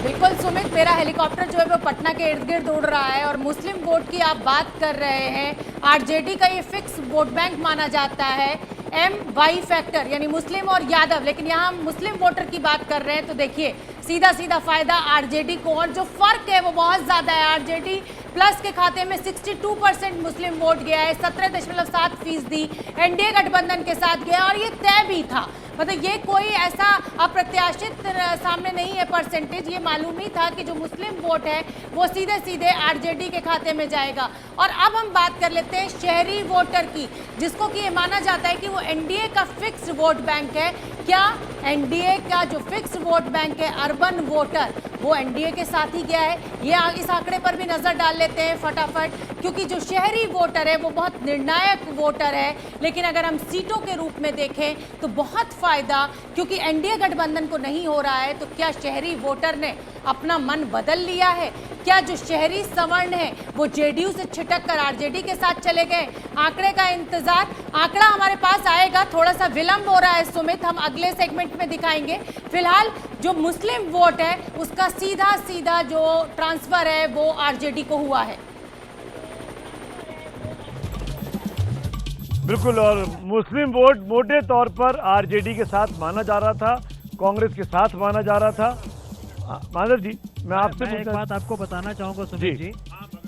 बिल्कुल सुमित, मेरा हेलीकॉप्टर जो है वो पटना के इर्द गिर्द उड़ रहा है और मुस्लिम वोट की आप बात कर रहे हैं। आरजेडी का ये फिक्स वोट बैंक माना जाता है, एम वाई फैक्टर यानी मुस्लिम और यादव, लेकिन यहाँ हम मुस्लिम वोटर की बात कर रहे हैं। तो देखिए सीधा सीधा फायदा आरजेडी को, और जो फर्क है वो बहुत ज्यादा है। आरजेडी प्लस के खाते में 62% मुस्लिम वोट गया है, 17.7% एनडीए गठबंधन के साथ गया और ये तय भी था। मतलब ये कोई ऐसा अप्रत्याशित सामने नहीं है परसेंटेज, ये मालूम ही था कि जो मुस्लिम वोट है वो सीधे सीधे आरजेडी के खाते में जाएगा। और अब हम बात कर लेते हैं शहरी वोटर की, जिसको कि ये माना जाता है कि वो एनडीए का फिक्स्ड वोट बैंक है। क्या एनडीए का जो फिक्स्ड वोट बैंक है अर्बन वोटर, वो एनडीए के साथ ही गया है? ये इस आंकड़े पर भी नजर डाल लेते हैं फटाफट, क्योंकि जो शहरी वोटर है वो बहुत निर्णायक वोटर है। लेकिन अगर हम सीटों के रूप में देखें तो बहुत फायदा, क्योंकि एनडीए गठबंधन को नहीं हो रहा है। तो क्या शहरी वोटर ने अपना मन बदल लिया है? क्या जो शहरी सवर्ण है वो जेडीयू से छिटक कर आरजेडी के साथ चले गए? आंकड़े का इंतजार, आंकड़ा हमारे पास आएगा, थोड़ा सा विलंब हो रहा है सुमित, हम अगले सेगमेंट में दिखाएंगे। फिलहाल जो मुस्लिम वोट है उसका सीधा सीधा जो ट्रांसफर है वो आरजेडी को हुआ है। बिल्कुल, और मुस्लिम वोट मोटे तौर पर आरजेडी के साथ माना जा रहा था, कांग्रेस के साथ माना जा रहा था। माधव जी, मैं आपसे एक बात आपको बताना चाहूंगा सुमित जी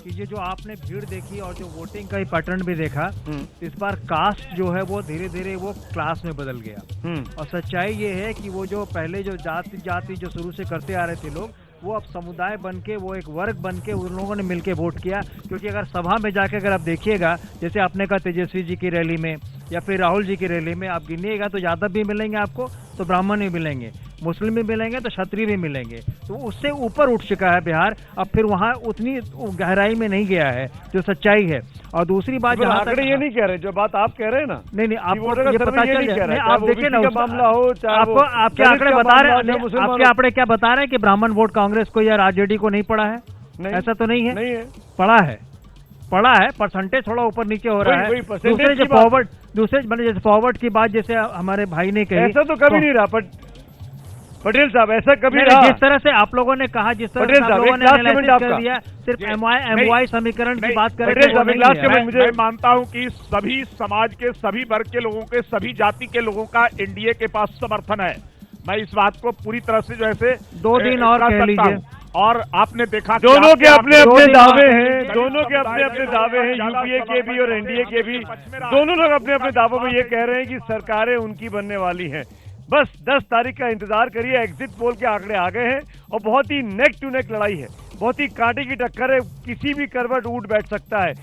कि ये जो आपने भीड़ देखी और जो वोटिंग का पैटर्न भी देखा, इस बार कास्ट जो है वो धीरे धीरे वो क्लास में बदल गया। और सच्चाई ये है कि वो जो पहले जो जाति जो शुरू से करते आ रहे थे लोग, वो अब समुदाय बन के, वो एक वर्ग बन के उन लोगों ने मिलके वोट किया। क्योंकि अगर सभा में जाके अगर आप देखिएगा, जैसे आपने कहा तेजस्वी जी की रैली में या फिर राहुल जी की रैली में आप गिनिएगा तो यादव भी मिलेंगे आपको, तो ब्राह्मण भी मिलेंगे, मुस्लिम भी मिलेंगे, तो क्षत्रिय भी मिलेंगे। तो उससे ऊपर उठ चुका है बिहार, अब फिर वहाँ उतनी गहराई में नहीं गया है, जो सच्चाई है। और दूसरी बात, आंकड़े ये नहीं कह रहे, जो बात आप कह रहे हैं ना, नहीं आपको ये पता चल जाए, आप देखिए ना मामला हो, आपको आपके आंकड़े बता रहे हैं, आपके आंकड़े क्या बता रहे हैं कि ब्राह्मण वोट कांग्रेस को या आरजेडी को नहीं पड़ा है? ऐसा तो नहीं है, पड़ा है, परसेंटेज थोड़ा ऊपर नीचे हो रहा है। दूसरे जैसे फॉरवर्ड की बात जैसे हमारे भाई ने कही, ऐसा तो कभी नहीं रहा पटेल साहब, ऐसा कभी रहा। जिस तरह से आप लोगों ने कहा, जिस तरह से आप लोगों ने एनालिसिस कर दिया, सिर्फ एमवाई समीकरण की बात करें तो मैं मानता हूं कि सभी समाज के, सभी वर्ग के लोगों के, सभी जाति के लोगों का एनडीए के पास समर्थन है। मैं इस बात को पूरी तरह से जो है 2 दिन और कह लीजिए। और आपने देखा दोनों के अपने अपने दावे हैं, दोनों के अपने अपने दावे हैं, यूपीए के भी और एनडीए के भी। दोनों लोग अपने अपने दावों में ये कह रहे हैं कि सरकारें उनकी बनने वाली हैं। बस 10 तारीख का इंतजार करिए, एग्जिट पोल के आंकड़े आ गए हैं और बहुत ही नेक टू नेक लड़ाई है, बहुत ही कांटे की टक्कर है, किसी भी करवट उठ बैठ सकता है।